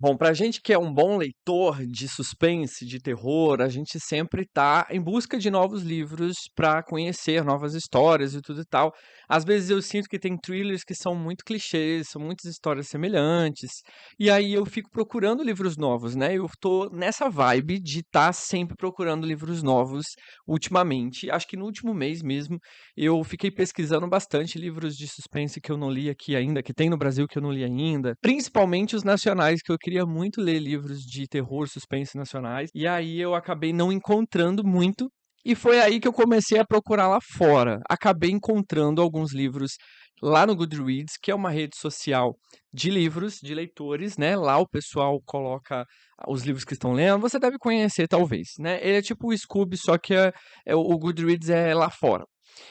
Bom, pra gente que é um bom leitor de suspense, de terror, a gente sempre tá em busca de novos livros pra conhecer novas histórias e tudo e tal. Às vezes eu sinto que tem thrillers que são muito clichês, são muitas histórias semelhantes, e aí eu fico procurando livros novos, né? Eu tô nessa vibe de estar sempre procurando livros novos ultimamente. Acho que no último mês mesmo eu fiquei pesquisando bastante livros de suspense que eu não li aqui ainda, que tem no Brasil que eu não li ainda, principalmente os nacionais, que eu queria muito ler livros de terror, suspense nacionais, e aí eu acabei não encontrando muito. E foi aí que eu comecei a procurar lá fora. Acabei encontrando alguns livros lá no Goodreads, que é uma rede social de livros, de leitores, né? Lá o pessoal coloca os livros que estão lendo. Você deve conhecer, talvez, né? Ele é tipo o Scoob, só que o Goodreads é lá fora.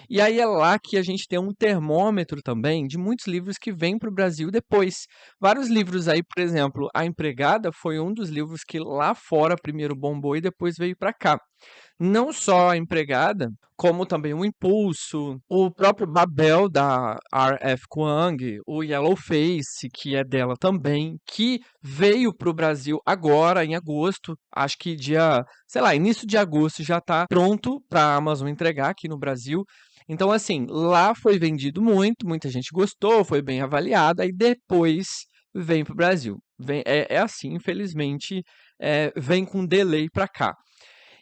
E aí é lá que a gente tem um termômetro também de muitos livros que vêm para o Brasil depois. Vários livros aí, por exemplo, A Empregada foi um dos livros que lá fora primeiro bombou e depois veio para cá. Não só A Empregada, como também o Impulso, o próprio Babel da R.F. Kuang, o Yellowface, que é dela também, que veio para o Brasil agora, em agosto, acho que dia, sei lá, início de agosto já está pronto para a Amazon entregar aqui no Brasil. Então, assim, lá foi vendido muito, muita gente gostou, foi bem avaliado, aí depois vem para o Brasil. É assim, infelizmente, vem com delay para cá.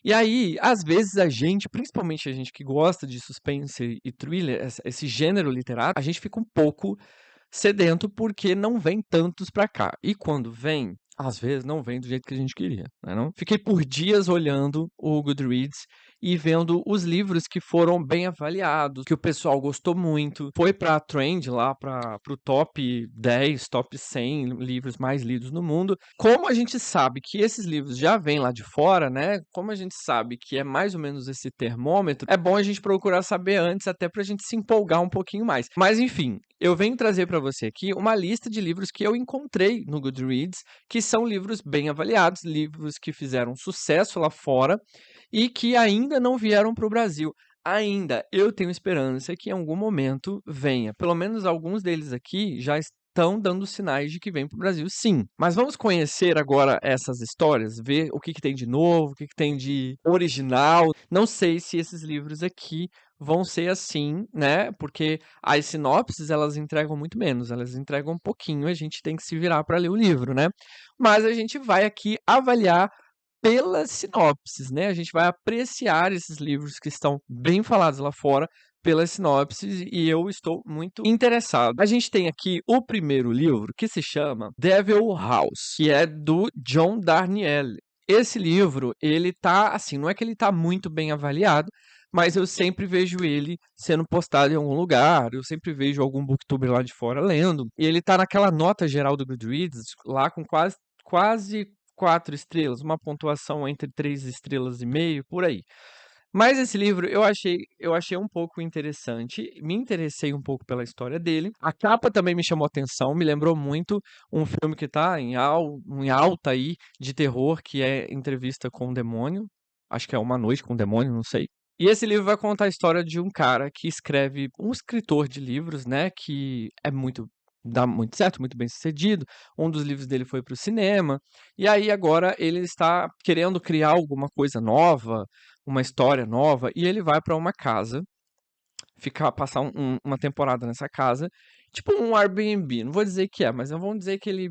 E aí, às vezes a gente, principalmente a gente que gosta de suspense e thriller, esse gênero literário, a gente fica um pouco sedento porque não vem tantos pra cá. E quando vem, às vezes não vem do jeito que a gente queria, né não? Fiquei por dias olhando o Goodreads e vendo os livros que foram bem avaliados, que o pessoal gostou muito. Foi pra trend lá, para o top 10, top 100 livros mais lidos no mundo. Como a gente sabe que esses livros já vêm lá de fora, né? Como a gente sabe que é mais ou menos esse termômetro, é bom a gente procurar saber antes, até pra gente se empolgar um pouquinho mais. Mas enfim, eu venho trazer para você aqui uma lista de livros que eu encontrei no Goodreads, que são livros bem avaliados, livros que fizeram sucesso lá fora e que ainda não vieram para o Brasil. Ainda, eu tenho esperança que em algum momento venha. Pelo menos alguns deles aqui já estão dando sinais de que vem para o Brasil, sim. Mas vamos conhecer agora essas histórias, ver o que, que tem de novo, o que, que tem de original. Não sei se esses livros aqui vão ser assim, né? Porque as sinopses, elas entregam muito menos, elas entregam um pouquinho, a gente tem que se virar para ler o livro, né? Mas a gente vai aqui avaliar pelas sinopses, né? A gente vai apreciar esses livros que estão bem falados lá fora pelas sinopses e eu estou muito interessado. A gente tem aqui o primeiro livro que se chama Devil House, que é do John Darnielle. Esse livro, ele tá assim, não é que ele tá muito bem avaliado, mas eu sempre vejo ele sendo postado em algum lugar, eu sempre vejo algum booktuber lá de fora lendo, e ele tá naquela nota geral do Goodreads, lá com quase 4 estrelas, uma pontuação entre 3 estrelas e meio, por aí. Mas esse livro eu achei um pouco interessante, me interessei um pouco pela história dele. A capa também me chamou atenção, me lembrou muito um filme que está em alta aí de terror, que é Entrevista com o Demônio. Acho que é Uma Noite com o Demônio, não sei. E esse livro vai contar a história de um cara que escreve, um escritor de livros, né, que dá muito certo, muito bem sucedido. Um dos livros dele foi para o cinema. E aí agora ele está querendo criar alguma coisa nova, uma história nova, e ele vai para uma casa, passar uma temporada nessa casa, tipo um Airbnb. Não vou dizer que é, mas vamos dizer que ele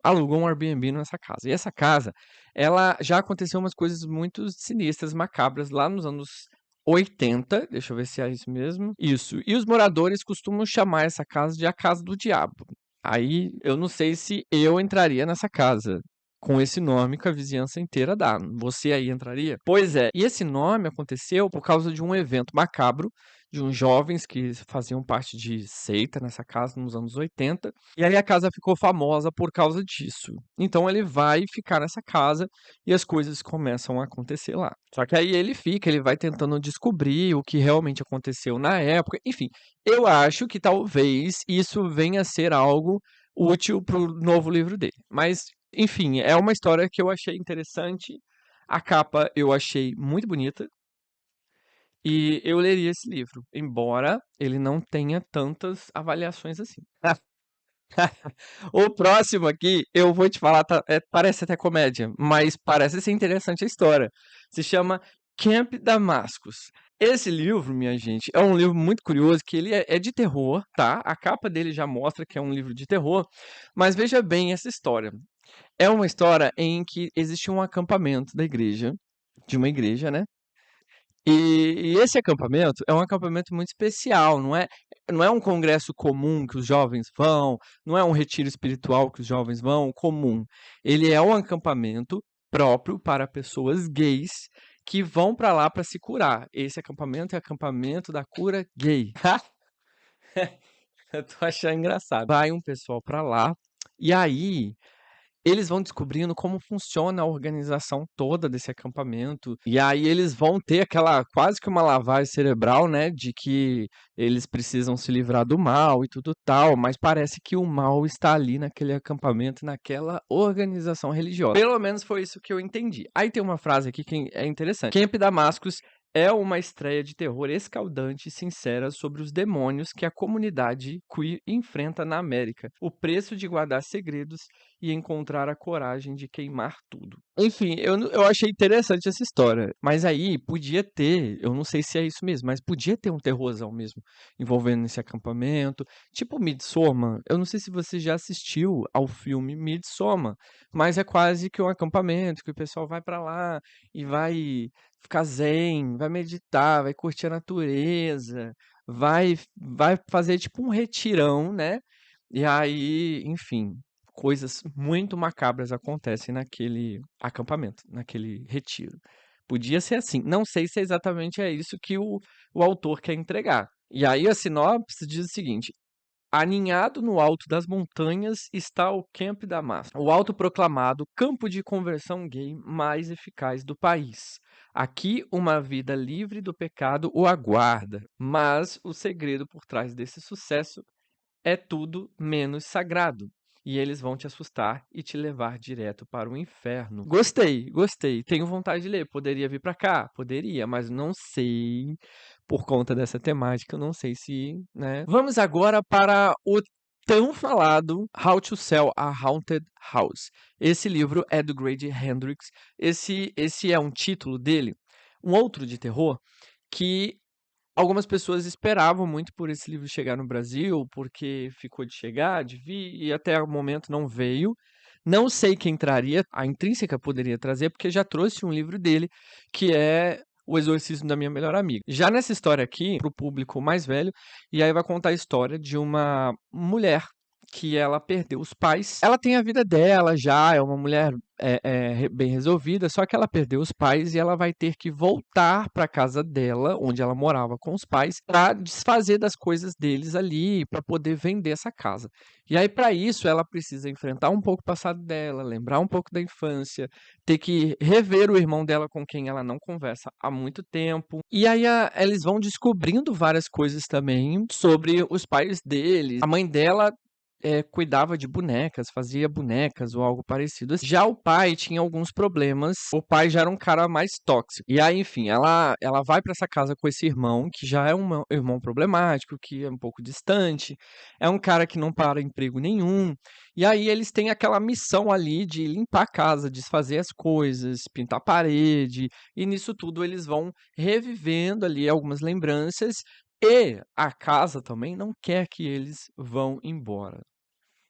alugou um Airbnb nessa casa. E essa casa, ela já aconteceu umas coisas muito sinistras, macabras, lá nos anos 80. Deixa eu ver se é isso mesmo. Isso. E os moradores costumam chamar essa casa de a Casa do Diabo. Aí eu não sei se eu entraria nessa casa com esse nome que a vizinhança inteira dá. Você aí entraria? Pois é, e esse nome aconteceu por causa de um evento macabro de uns jovens que faziam parte de seita nessa casa nos anos 80, e aí a casa ficou famosa por causa disso. Então ele vai ficar nessa casa e as coisas começam a acontecer lá. Só que aí ele vai tentando descobrir o que realmente aconteceu na época. Enfim, eu acho que talvez isso venha a ser algo útil para o novo livro dele. Mas enfim, é uma história que eu achei interessante. A capa eu achei muito bonita. E eu leria esse livro, embora ele não tenha tantas avaliações assim. O próximo aqui, eu vou te falar, parece até comédia, mas parece ser interessante a história. Se chama Camp Damascus. Esse livro, minha gente, é um livro muito curioso, que ele é de terror, tá? A capa dele já mostra que é um livro de terror, mas veja bem essa história. É uma história em que existe um acampamento da igreja, de uma igreja, né? E esse acampamento é um acampamento muito especial, não é um congresso comum que os jovens vão, não é um retiro espiritual que os jovens vão, comum. Ele é um acampamento próprio para pessoas gays que vão para lá para se curar. Esse acampamento é acampamento da cura gay. Eu tô achando engraçado. Vai um pessoal para lá e aí eles vão descobrindo como funciona a organização toda desse acampamento. E aí eles vão ter aquela quase que uma lavagem cerebral, né? De que eles precisam se livrar do mal e tudo tal. Mas parece que o mal está ali naquele acampamento, naquela organização religiosa. Pelo menos foi isso que eu entendi. Aí tem uma frase aqui que é interessante. Camp Damascus é uma estreia de terror escaldante e sincera sobre os demônios que a comunidade queer enfrenta na América. O preço de guardar segredos e encontrar a coragem de queimar tudo. Enfim, eu achei interessante essa história. Mas aí podia ter, eu não sei se é isso mesmo, mas podia ter um terrorzão mesmo envolvendo esse acampamento. Tipo Midsommar. Eu não sei se você já assistiu ao filme Midsommar, mas é quase que um acampamento que o pessoal vai pra lá e vai ficar zen, vai meditar, vai curtir a natureza, vai fazer tipo um retirão, né? E aí, enfim, coisas muito macabras acontecem naquele acampamento, naquele retiro. Podia ser assim. Não sei se exatamente é isso que o autor quer entregar. E aí a sinopse diz o seguinte: aninhado no alto das montanhas está o Camp Damasco, o autoproclamado campo de conversão gay mais eficaz do país. Aqui, uma vida livre do pecado o aguarda, mas o segredo por trás desse sucesso é tudo menos sagrado. E eles vão te assustar e te levar direto para o inferno. Gostei, gostei. Tenho vontade de ler. Poderia vir para cá? Poderia, mas não sei, por conta dessa temática, eu não sei se, né? Vamos agora para o tão falado How to Sell a Haunted House. Esse livro é do Grady Hendrix. Esse é um título dele. Um outro de terror que algumas pessoas esperavam muito por esse livro chegar no Brasil, porque ficou de chegar, de vir, e até o momento não veio. Não sei quem traria, a Intrínseca poderia trazer, porque já trouxe um livro dele, que é O Exorcismo da Minha Melhor Amiga. Já nessa história aqui, para o público mais velho, e aí vai contar a história de uma mulher que ela perdeu os pais. Ela tem a vida dela já, é uma mulher bem resolvida, só que ela perdeu os pais e ela vai ter que voltar para a casa dela, onde ela morava com os pais, para desfazer das coisas deles ali, para poder vender essa casa. E aí, para isso, ela precisa enfrentar um pouco o passado dela, lembrar um pouco da infância, ter que rever o irmão dela com quem ela não conversa há muito tempo. E aí, eles vão descobrindo várias coisas também sobre os pais deles. A mãe dela cuidava de bonecas, fazia bonecas ou algo parecido. Já o pai tinha alguns problemas. O pai já era um cara mais tóxico. E aí, enfim, ela vai para essa casa com esse irmão, que já é um irmão problemático, que é um pouco distante. É um cara que não para emprego nenhum. E aí eles têm aquela missão ali de limpar a casa, desfazer as coisas, pintar a parede. E nisso tudo eles vão revivendo ali algumas lembranças. E a casa também não quer que eles vão embora.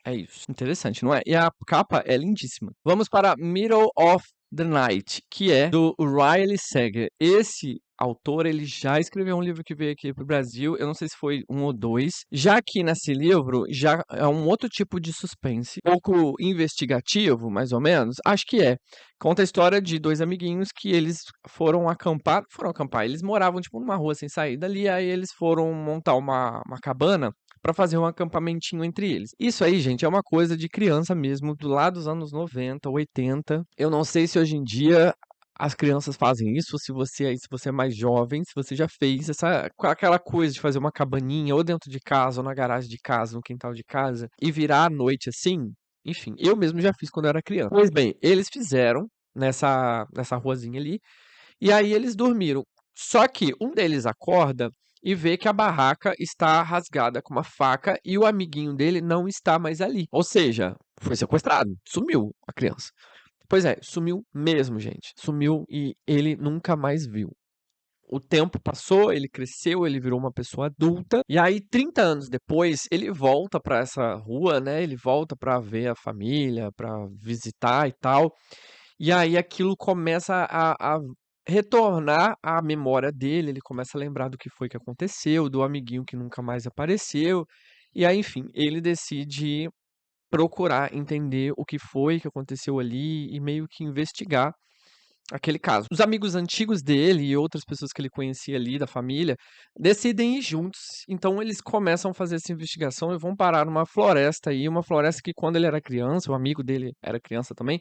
É isso. Interessante, não é? E a capa é lindíssima. Vamos para Middle of the Night, que é do Riley Sager. Esse autor, ele já escreveu um livro que veio aqui pro Brasil, eu não sei se foi um ou dois. Já aqui nesse livro, já é um outro tipo de suspense, um pouco investigativo, mais ou menos. Acho que é. Conta a história de dois amiguinhos que eles foram acampar, eles moravam tipo numa rua sem saída ali, aí eles foram montar uma cabana para fazer um acampamentinho entre eles. Isso aí, gente, é uma coisa de criança mesmo, do lado dos anos 90, 80. Eu não sei se hoje em dia as crianças fazem isso, se você é mais jovem, se você já fez aquela coisa de fazer uma cabaninha ou dentro de casa, ou na garagem de casa, no quintal de casa, e virar à noite assim. Enfim, eu mesmo já fiz quando eu era criança. Pois bem, eles fizeram nessa ruazinha ali, e aí eles dormiram. Só que um deles acorda e vê que a barraca está rasgada com uma faca e o amiguinho dele não está mais ali. Ou seja, foi sequestrado, sumiu a criança. Pois é, sumiu mesmo, gente. Sumiu e ele nunca mais viu. O tempo passou, ele cresceu, ele virou uma pessoa adulta, e aí 30 anos depois, ele volta para essa rua, né? Ele volta para ver a família, para visitar e tal. E aí aquilo começa a retornar à memória dele, ele começa a lembrar do que foi que aconteceu, do amiguinho que nunca mais apareceu. E aí, enfim, ele decide procurar entender o que foi que aconteceu ali e meio que investigar aquele caso. Os amigos antigos dele e outras pessoas que ele conhecia ali da família decidem ir juntos. Então eles começam a fazer essa investigação e vão parar numa floresta aí, uma floresta que quando ele era criança, o amigo dele era criança também,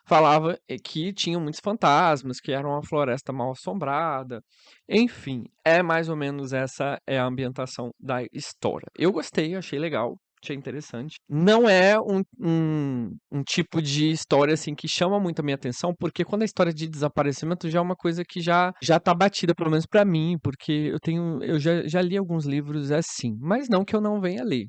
falava que tinham muitos fantasmas, que era uma floresta mal assombrada. Enfim, é mais ou menos essa é a ambientação da história. Eu gostei, achei legal. Achei interessante. Não é um tipo de história, assim, que chama muito a minha atenção, porque quando a história de desaparecimento já é uma coisa que já tá batida, pelo menos pra mim, porque eu já li alguns livros assim, mas não que eu não venha ler.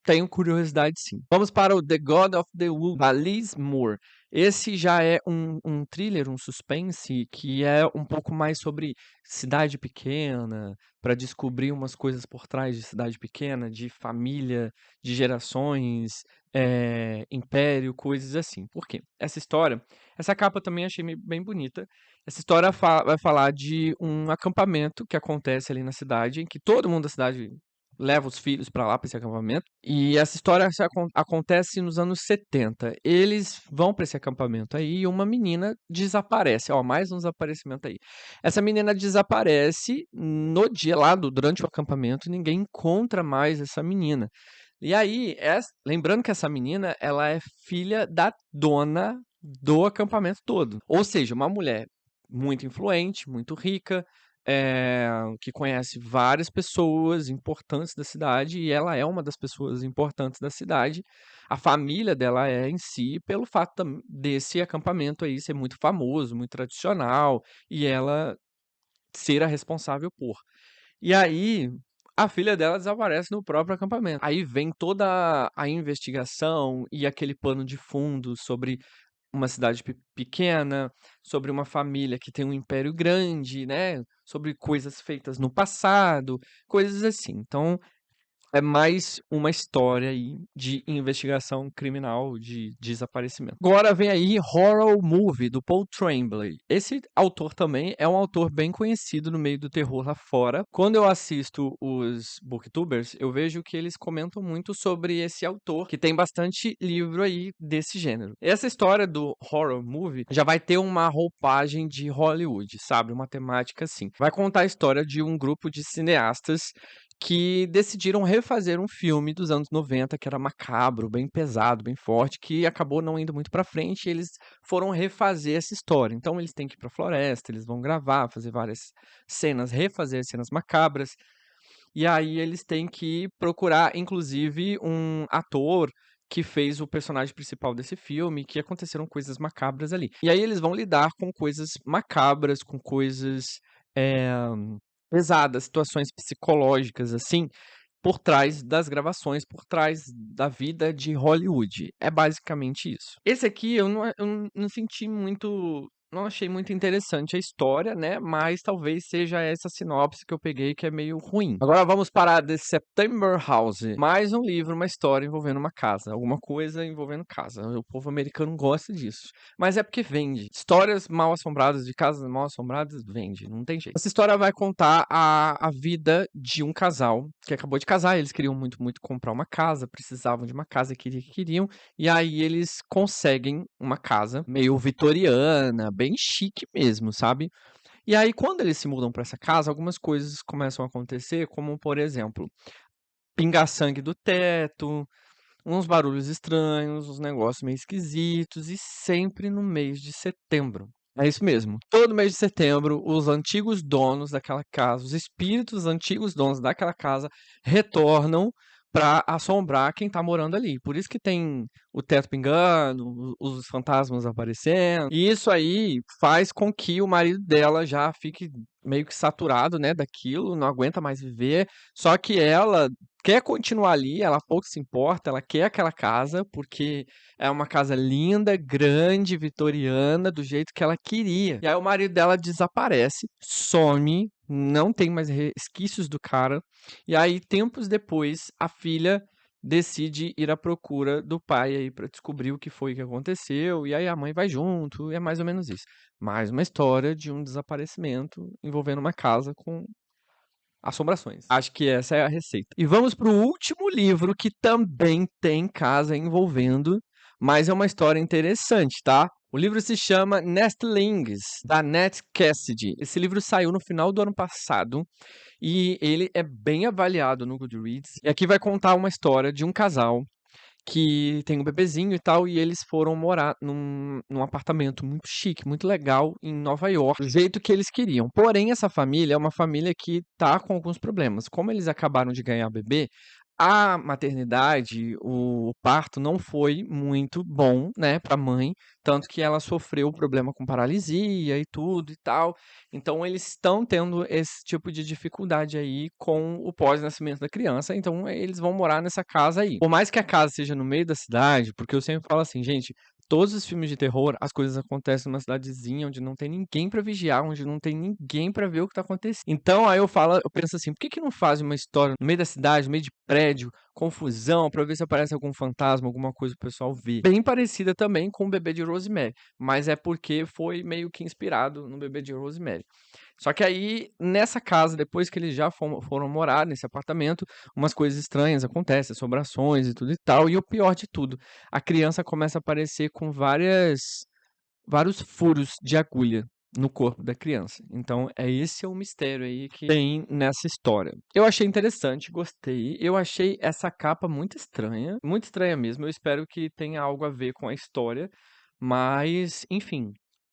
Tenho curiosidade, sim. Vamos para o The God of the Wood, da Liz Moore. Esse já é um thriller, um suspense, que é um pouco mais sobre cidade pequena, para descobrir umas coisas por trás de cidade pequena, de família, de gerações, império, coisas assim. Por quê? Essa capa também achei bem bonita. Essa história vai falar de um acampamento que acontece ali na cidade, em que todo mundo da cidade leva os filhos para lá, para esse acampamento. E essa história acontece nos anos 70. Eles vão para esse acampamento aí e uma menina desaparece. Ó, mais um desaparecimento aí. Essa menina desaparece no dia lá, durante o acampamento, ninguém encontra mais essa menina. E aí, lembrando que essa menina, ela é filha da dona do acampamento todo. Ou seja, uma mulher muito influente, muito rica, que conhece várias pessoas importantes da cidade e ela é uma das pessoas importantes da cidade. A família dela é em si, pelo fato desse acampamento aí ser muito famoso, muito tradicional, e ela ser a responsável por. E aí, a filha dela desaparece no próprio acampamento. Aí vem toda a investigação e aquele pano de fundo sobre uma cidade pequena, sobre uma família que tem um império grande, né? Sobre coisas feitas no passado, coisas assim. Então, é mais uma história aí de investigação criminal, de desaparecimento. Agora vem aí Horror Movie, do Paul Tremblay. Esse autor também é um autor bem conhecido no meio do terror lá fora. Quando eu assisto os booktubers, eu vejo que eles comentam muito sobre esse autor, que tem bastante livro aí desse gênero. Essa história do Horror Movie já vai ter uma roupagem de Hollywood, sabe? Uma temática assim. Vai contar a história de um grupo de cineastas que decidiram refazer um filme dos anos 90 que era macabro, bem pesado, bem forte, que acabou não indo muito pra frente, e eles foram refazer essa história. Então eles têm que ir pra floresta, eles vão gravar, fazer várias cenas, refazer cenas macabras, e aí eles têm que procurar, inclusive, um ator que fez o personagem principal desse filme, que aconteceram coisas macabras ali. E aí eles vão lidar com coisas macabras, com coisas eh, pesadas, situações psicológicas, assim, por trás das gravações, por trás da vida de Hollywood. É basicamente isso. Esse aqui eu não senti muito. Não achei muito interessante a história, né? Mas talvez seja essa sinopse que eu peguei que é meio ruim. Agora vamos para The September House. Mais um livro, uma história envolvendo uma casa. Alguma coisa envolvendo casa. O povo americano gosta disso. Mas é porque vende. Histórias mal assombradas de casas mal assombradas vende. Não tem jeito. Essa história vai contar a vida de um casal que acabou de casar. Eles queriam muito, muito comprar uma casa. Precisavam de uma casa, queriam. E aí eles conseguem uma casa meio vitoriana, bem chique mesmo, sabe? E aí quando eles se mudam para essa casa, algumas coisas começam a acontecer, como por exemplo, pingar sangue do teto, uns barulhos estranhos, uns negócios meio esquisitos e sempre no mês de setembro. É isso mesmo. Todo mês de setembro, os antigos donos daquela casa, os espíritos antigos donos daquela casa retornam pra assombrar quem tá morando ali. Por isso que tem o teto pingando, os fantasmas aparecendo. E isso aí faz com que o marido dela já fique meio que saturado, né, daquilo, não aguenta mais viver. Só que ela quer continuar ali, ela pouco se importa, ela quer aquela casa, porque é uma casa linda, grande, vitoriana, do jeito que ela queria. E aí o marido dela desaparece, some, não tem mais resquícios do cara. E aí, tempos depois, a filha decide ir à procura do pai aí para descobrir o que foi que aconteceu. E aí a mãe vai junto, e é mais ou menos isso. Mais uma história de um desaparecimento envolvendo uma casa com assombrações. Acho que essa é a receita. E vamos para o último livro que também tem casa envolvendo, mas é uma história interessante, tá? O livro se chama Nestlings, da Nat Cassidy. Esse livro saiu no final do ano passado e ele é bem avaliado no Goodreads. E aqui vai contar uma história de um casal que tem um bebezinho e tal, e eles foram morar num apartamento muito chique, muito legal em Nova York, do jeito que eles queriam. Porém, essa família é uma família que tá com alguns problemas. Como eles acabaram de ganhar bebê, a maternidade, o parto não foi muito bom, né, para a mãe, tanto que ela sofreu problema com paralisia e tudo e tal. Então eles estão tendo esse tipo de dificuldade aí com o pós-nascimento da criança, então eles vão morar nessa casa aí. Por mais que a casa seja no meio da cidade, porque eu sempre falo assim, gente, todos os filmes de terror, as coisas acontecem numa cidadezinha onde não tem ninguém pra vigiar, onde não tem ninguém pra ver o que tá acontecendo. Então, aí eu penso assim, por que que não fazem uma história no meio da cidade, no meio de prédio, confusão, pra ver se aparece algum fantasma, alguma coisa pro pessoal ver? Bem parecida também com o Bebê de Rosemary, mas é porque foi meio que inspirado no Bebê de Rosemary. Só que aí, nessa casa, depois que eles já foram morar nesse apartamento, umas coisas estranhas acontecem, assombrações e tudo e tal. E o pior de tudo, a criança começa a aparecer com vários furos de agulha no corpo da criança. Então, esse é o mistério aí que tem nessa história. Eu achei interessante, gostei. Eu achei essa capa muito estranha mesmo. Eu espero que tenha algo a ver com a história, mas, enfim,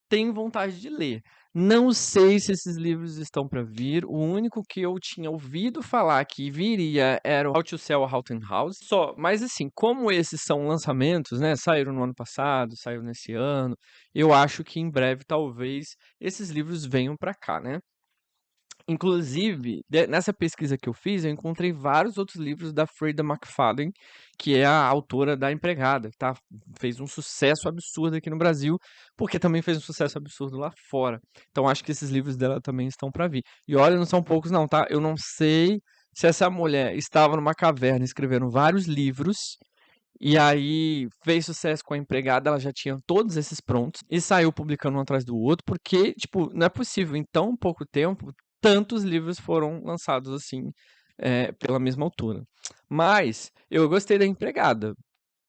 tenho vontade de ler. Não sei se esses livros estão para vir. O único que eu tinha ouvido falar que viria era o How to Sell a Haunted House. Só, mas assim, como esses são lançamentos, né? Saíram no ano passado, saíram nesse ano. Eu acho que em breve, talvez, esses livros venham para cá, né? Inclusive, nessa pesquisa que eu fiz, eu encontrei vários outros livros da Freida McFadden, que é a autora da Empregada, tá? Fez um sucesso absurdo aqui no Brasil, porque também fez um sucesso absurdo lá fora. Então acho que esses livros dela também estão para vir. E olha, não são poucos não, tá? Eu não sei se essa mulher estava numa caverna escrevendo vários livros e aí fez sucesso com a Empregada, ela já tinha todos esses prontos e saiu publicando um atrás do outro, porque, tipo, não é possível em tão pouco tempo tantos livros foram lançados assim, pela mesma autora. Mas eu gostei da Empregada.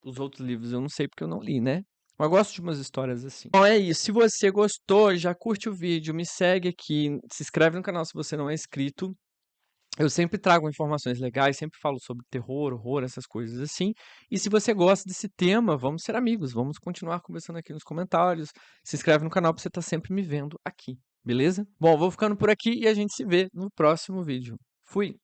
Os outros livros eu não sei porque eu não li, né? Mas eu gosto de umas histórias assim. Então é isso. Se você gostou, já curte o vídeo, me segue aqui, se inscreve no canal se você não é inscrito. Eu sempre trago informações legais, sempre falo sobre terror, horror, essas coisas assim. E se você gosta desse tema, vamos ser amigos, vamos continuar conversando aqui nos comentários. Se inscreve no canal para você estar sempre me vendo aqui, beleza? Bom, vou ficando por aqui e a gente se vê no próximo vídeo. Fui!